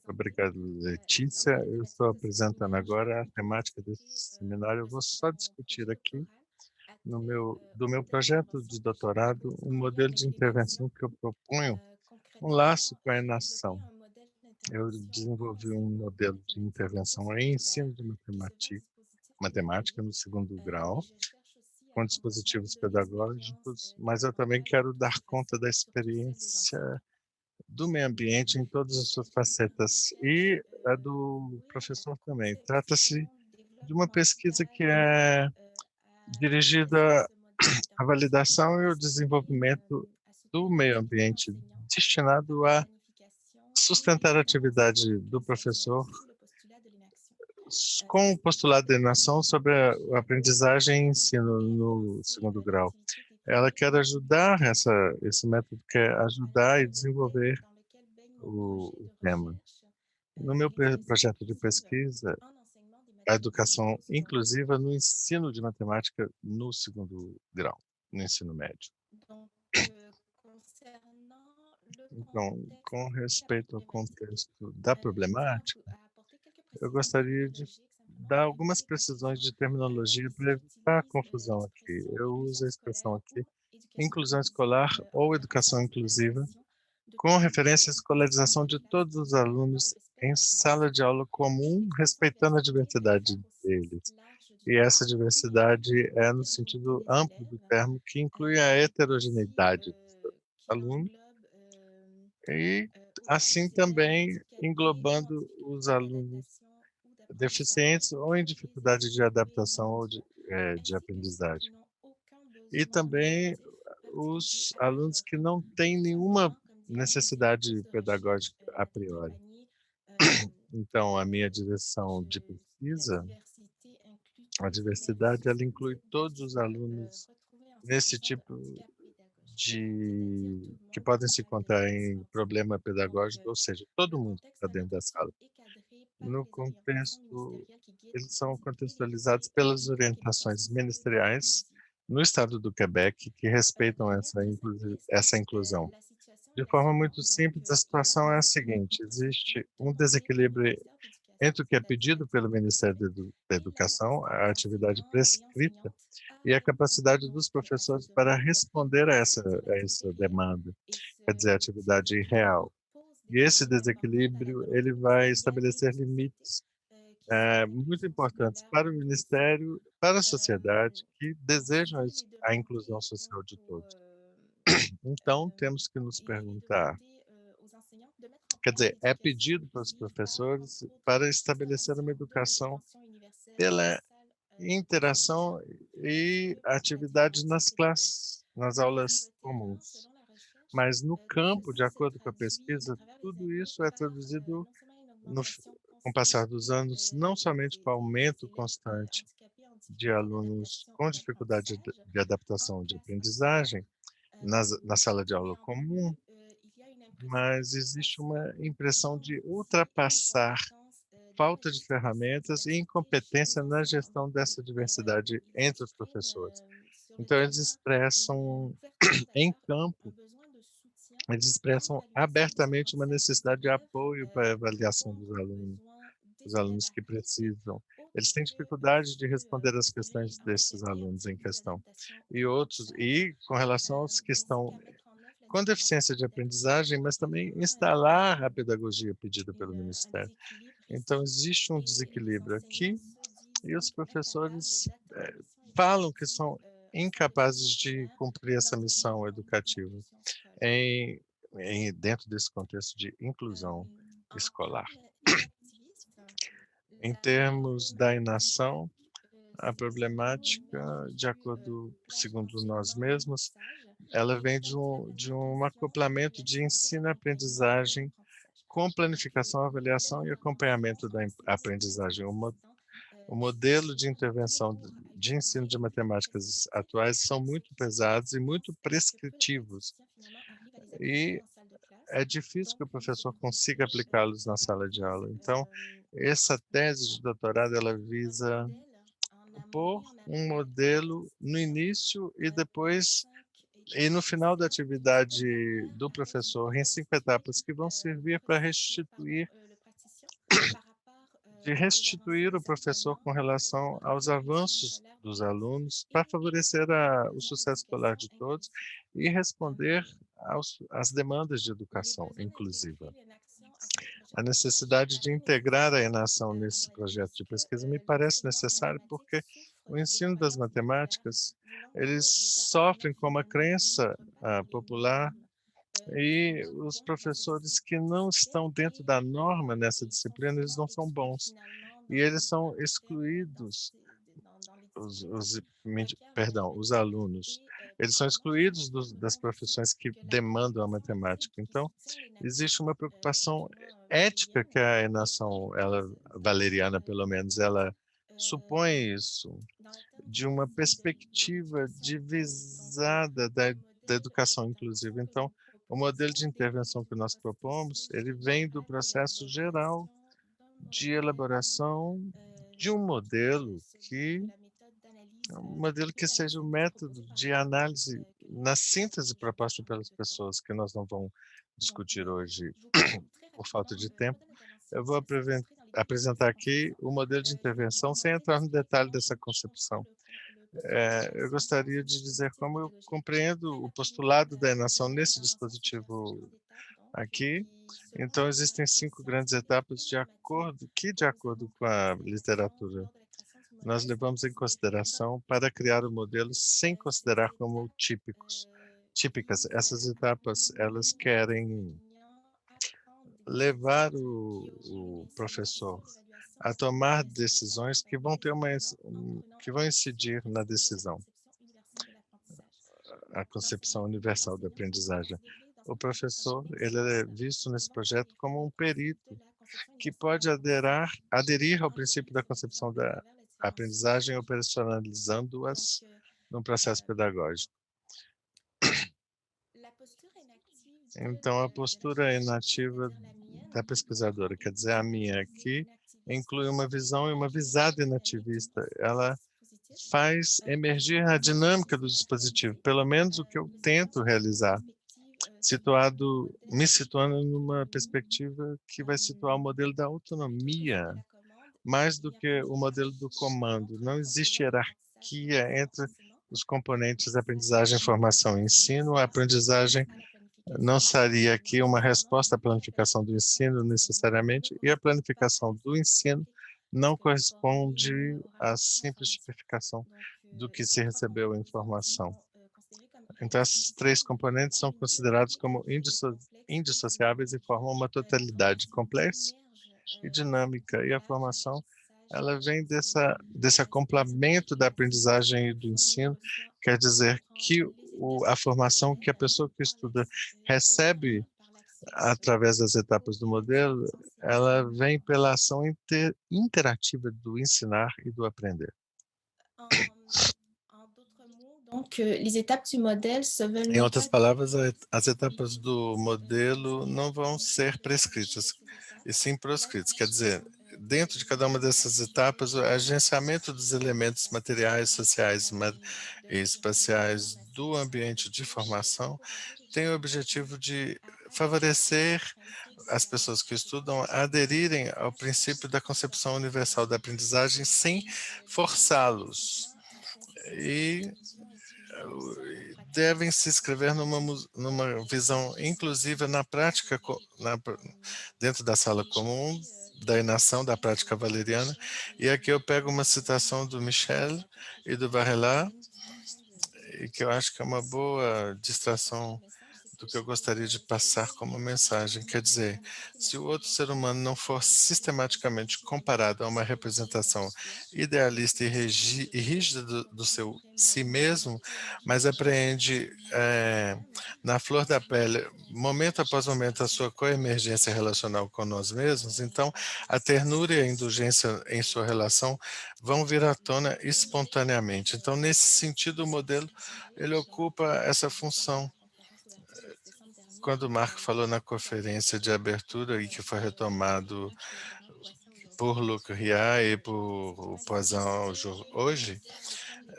Obrigado, Letícia. Eu estou apresentando agora a temática desse seminário. Eu vou só discutir aqui do meu projeto de doutorado um modelo de intervenção que eu proponho, um laço com a nação. Eu desenvolvi um modelo de intervenção em ensino de matemática no segundo grau, com dispositivos pedagógicos, mas eu também quero dar conta da experiência do meio ambiente em todas as suas facetas e a do professor também. Trata-se de uma pesquisa que é dirigida à validação e ao desenvolvimento do meio ambiente, destinado a sustentar a atividade do professor com o postulado de nação sobre a aprendizagem e ensino no segundo grau. Ela quer ajudar, esse método quer ajudar e desenvolver o tema. No meu projeto de pesquisa, a educação inclusiva no ensino de matemática no segundo grau, no ensino médio. Então, com respeito ao contexto da problemática, eu gostaria de dar algumas precisões de terminologia para evitar confusão aqui. Eu uso a expressão aqui, inclusão escolar ou educação inclusiva, com referência à escolarização de todos os alunos em sala de aula comum, respeitando a diversidade deles. E essa diversidade é no sentido amplo do termo, que inclui a heterogeneidade dos alunos e, assim, também englobando os alunos deficientes ou em dificuldade de adaptação ou de aprendizagem. E também os alunos que não têm nenhuma necessidade pedagógica a priori. Então, a minha direção de pesquisa, a diversidade, ela inclui todos os alunos nesse tipo que podem se encontrar em problema pedagógico, ou seja, todo mundo que está dentro da sala. No contexto, eles são contextualizados pelas orientações ministeriais no estado do Quebec, que respeitam essa inclusão. De forma muito simples, a situação é a seguinte: existe um desequilíbrio entre o que é pedido pelo Ministério da Educação, a atividade prescrita, e a capacidade dos professores para responder a essa demanda, quer dizer, a atividade real. E esse desequilíbrio ele vai estabelecer limites muito importantes para o Ministério, para a sociedade, que desejam a inclusão social de todos. Então, temos que nos perguntar, quer dizer, é pedido para os professores para estabelecer uma educação pela interação e atividades nas classes, nas aulas comuns. Mas no campo, de acordo com a pesquisa, tudo isso é traduzido com o passar dos anos, não somente com o aumento constante de alunos com dificuldade de adaptação de aprendizagem na sala de aula comum, mas existe uma impressão de ultrapassar falta de ferramentas e incompetência na gestão dessa diversidade entre os professores. Então, eles expressam em campo, eles expressam abertamente uma necessidade de apoio para a avaliação dos alunos, os alunos que precisam. Eles têm dificuldade de responder às questões desses alunos em questão. E com relação aos que estão com deficiência de aprendizagem, mas também instalar a pedagogia pedida pelo Ministério. Então, existe um desequilíbrio aqui e os professores falam que são incapazes de cumprir essa missão educativa dentro desse contexto de inclusão escolar. Em termos da inação, a problemática, de acordo, segundo nós mesmos, ela vem de um acoplamento de ensino-aprendizagem com planificação, avaliação e acompanhamento da aprendizagem. O modelo de intervenção de ensino de matemáticas atuais são muito pesados e muito prescritivos. E é difícil que o professor consiga aplicá-los na sala de aula. Então, essa tese de doutorado, ela visa pôr um modelo no início e depois E no final da atividade do professor, em 5 etapas que vão servir para restituir o professor com relação aos avanços dos alunos, para favorecer o sucesso escolar de todos e responder às demandas de educação inclusiva. A necessidade de integrar a Enação nesse projeto de pesquisa me parece necessário, porque o ensino das matemáticas, eles sofrem com uma crença popular, e os professores que não estão dentro da norma nessa disciplina, eles não são bons. E eles são excluídos, os alunos, eles são excluídos das profissões que demandam a matemática. Então, existe uma preocupação ética que a enação, ela, valeriana pelo menos, ela supõe isso, de uma perspectiva divisada da educação inclusiva. Então, o modelo de intervenção que nós propomos, ele vem do processo geral de elaboração de um modelo que seja o método de análise na síntese proposta pelas pessoas, que nós não vamos discutir hoje por falta de tempo. Eu vou apresentar aqui o modelo de intervenção sem entrar no detalhe dessa concepção. Eu gostaria de dizer como eu compreendo o postulado da enação nesse dispositivo aqui. Então, existem 5 grandes etapas de acordo com a literatura, nós levamos em consideração para criar o modelo sem considerar como típicas. Essas etapas, elas querem levar o professor a tomar decisões que vão que vão incidir na decisão, a concepção universal da aprendizagem. O professor, ele é visto nesse projeto como um perito que pode aderir ao princípio da concepção da aprendizagem, operacionalizando-as no processo pedagógico. Então, a postura inativa da pesquisadora, quer dizer, a minha aqui, inclui uma visão e uma visada inativista. Ela faz emergir a dinâmica do dispositivo, pelo menos o que eu tento realizar, me situando numa perspectiva que vai situar o modelo da autonomia, mais do que o modelo do comando. Não existe hierarquia entre os componentes da aprendizagem, formação e ensino. A aprendizagem não seria aqui uma resposta à planificação do ensino necessariamente, e a planificação do ensino não corresponde à simples tipificação do que se recebeu em informação. Então, esses 3 componentes são considerados como indissociáveis e formam uma totalidade complexa e dinâmica. E a formação, ela vem desse acoplamento da aprendizagem e do ensino, quer dizer que a formação que a pessoa que estuda recebe através das etapas do modelo, ela vem pela ação interativa do ensinar e do aprender. Em outras palavras, as etapas do modelo não vão ser prescritas, e sim proscritas. Quer dizer, dentro de cada uma dessas etapas, o agenciamento dos elementos materiais, sociais e espaciais do ambiente de formação tem o objetivo de favorecer as pessoas que estudam a aderirem ao princípio da concepção universal da aprendizagem sem forçá-los. E devem se inscrever numa visão inclusiva na prática, dentro da sala comum, da inação da prática valeriana. E aqui eu pego uma citação do Michel e do Varela, e que eu acho que é uma boa distração do que eu gostaria de passar como mensagem. Quer dizer, se o outro ser humano não for sistematicamente comparado a uma representação idealista e rígida do seu si mesmo, mas apreende na flor da pele, momento após momento, a sua coemergência relacional com nós mesmos, então a ternura e a indulgência em sua relação vão vir à tona espontaneamente. Então, nesse sentido, o modelo, ele ocupa essa função. Quando o Marco falou na conferência de abertura, e que foi retomado por Luc Riat e por Poisson hoje,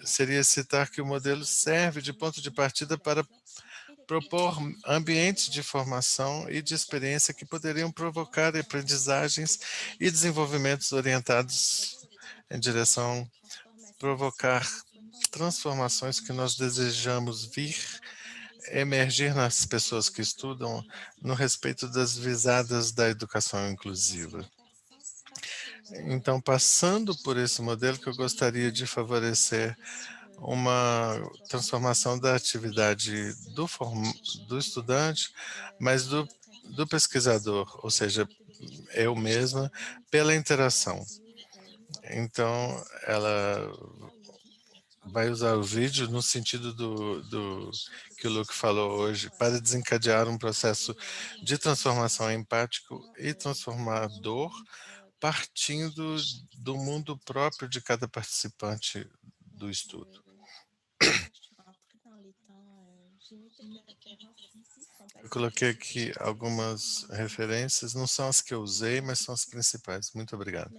seria citar que o modelo serve de ponto de partida para propor ambientes de formação e de experiência que poderiam provocar aprendizagens e desenvolvimentos orientados em direção provocar transformações que nós desejamos vir emergir nas pessoas que estudam no respeito das visadas da educação inclusiva. Então, passando por esse modelo que eu gostaria de favorecer uma transformação da atividade do estudante, mas do pesquisador, ou seja, eu mesma, pela interação. Então, ela vai usar o vídeo no sentido do que o Luke falou hoje, para desencadear um processo de transformação empático e transformador, partindo do mundo próprio de cada participante do estudo. Eu coloquei aqui algumas referências, não são as que eu usei, mas são as principais. Muito obrigado.